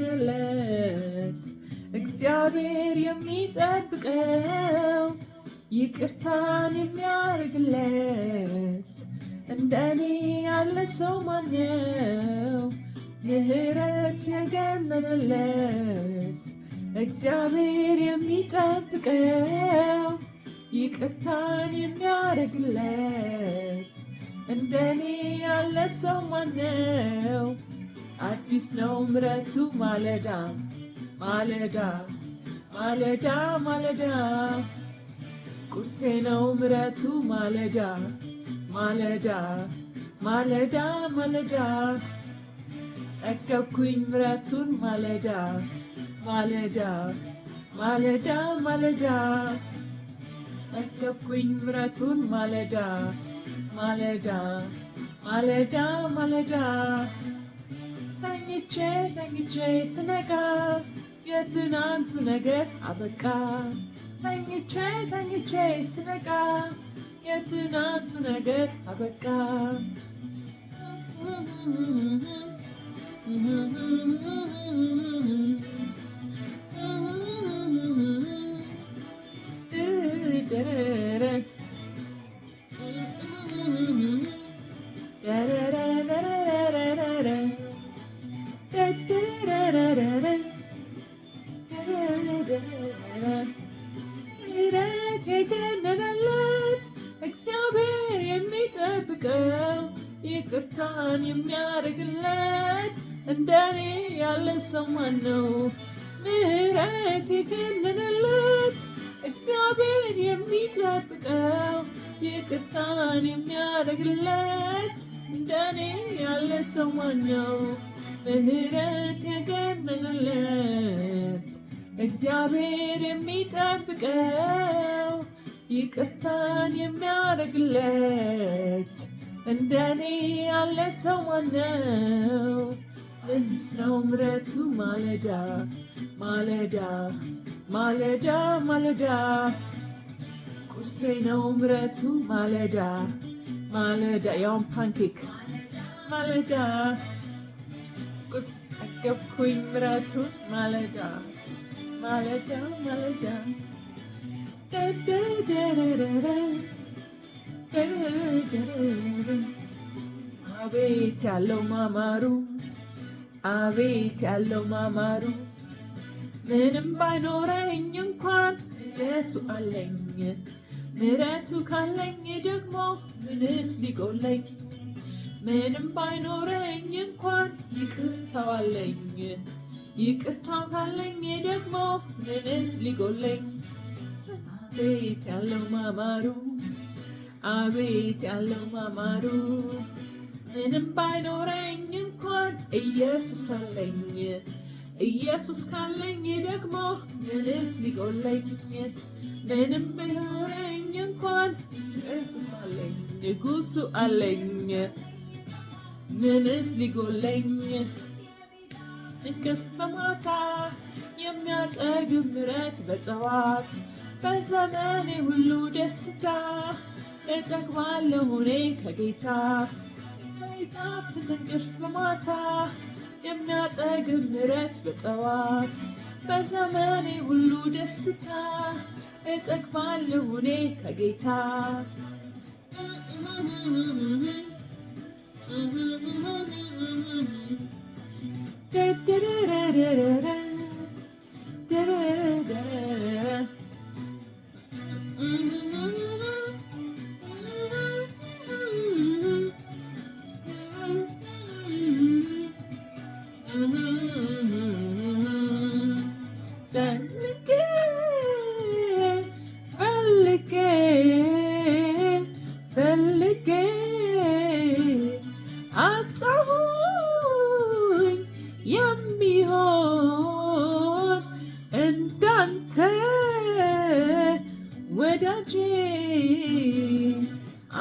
የገነነለት እግዚአብሔር የሚጠብቀው ይቅርታን የሚያደርግለት እንደኔ ያለ ሰው ማነው? ምሕረት የገነነለት እግዚአብሔር የሚጠብቀው ይቅርታን የሚያደርግለት እንደኔ ያለ ሰው ማነው? አዲስ ነው ምሕረቱ ማለዳ ማለዳ ማለዳ ማለዳ ቁርሴ ነው ምሕረቱ ማለዳ ማለዳ ማለዳ ማለዳ ጠገብኩኝ ምሕረቱን ማለዳ ማለዳ ማለዳ ማለዳ ጠገብኩኝ ምሕረቱን ማለዳ ማለዳ ማለዳ ማለዳ ተኝቼ ተኝቼ ስነቃ የትናንቱ ነገር አበቃ። ተኝቼ ተኝቼ ስነቃ የትናንቱ ነገር አበቃ። ምሕረት የገነነለት እግዚአብሔር የሚጠብቀው ይቅርታን የሚያደርግለት እንደኔ ያለ ሰው ማነው? ምሕረት የገነነለት እግዚአብሔር የሚጠብቀው ይቅርታን የሚያደርግለት እንደኔ ያለ ሰው ማነው? ምሕረት የገነነለት እግዚአብሔር የሚጠብቀው ይቅርታን የሚያደርግለት እንደኔ ያለ ሰው ማነው? እስ ነው ምሕረቱ ማለዳ ማለዳ ማለዳ ማለዳ ቁርሴ ነው ምሕረቱ ማለዳ ማለዳ ያውን ፓንኬክ ማለዳ ጠገብኩኝ ምሕረቱን ማለዳ ማለዳ ማለዳ አቤት ያለው ማማሩ አቤት ያለው ማማሩ ምንም ባይኖረኝ እንኳን ምሕረቱ አለኝ። ምሕረቱ ካለኝ ደግሞ ምንስ ሊጎለኝ? ምንም ባይኖረኝ እንኳን ይቅርታው አለኝ። ይቅርታው ካለኝ ደግሞ ምንስ ሊጎለኝ? አቤት ያለው ማማሩ አቤት ያለው ማማሩ ምንም ባይኖረኝ እንኳን ኢየሱስ አለኝ። ኢየሱስ ካለኝ ደግሞ ምንስ ሊጎለኝ? ምንም ባይኖረኝ እንኳን ኢየሱስ አለኝ፣ ንጉሱ አለኝ፣ ምንስ ሊጎለኝ? እንቅልፍ በማታ የሚያጠግብ ምሕረት በጠዋት በዘመኔ ሁሉ ደስታ እጠግባለሁ እኔ ከጌታ። ይጣፍጥ እንቅልፍ በማታ የሚያጠግብ ምሕረት በጠዋት በዘመኔ ሁሉ ደስታ እጠግባለሁ እኔ ከጌታ።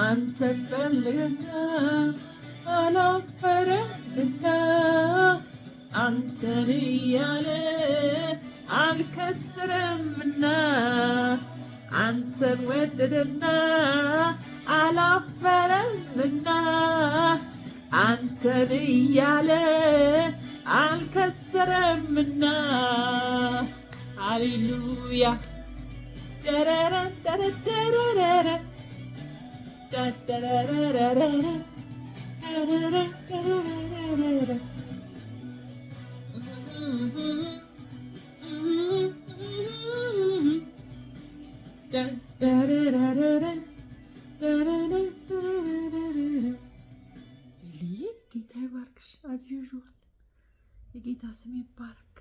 አንተን ፈልገና አላፈረምና አንተን እያለ አልከስርምና አንተን ወደደና አላፈረምና አንተን እያለ አልከሰረምና ሃሌሉያ ደረረ ደረረ ጌታ ይባርክሽ። አዝ ዩዥዋል የጌታ ስም ይባረክ።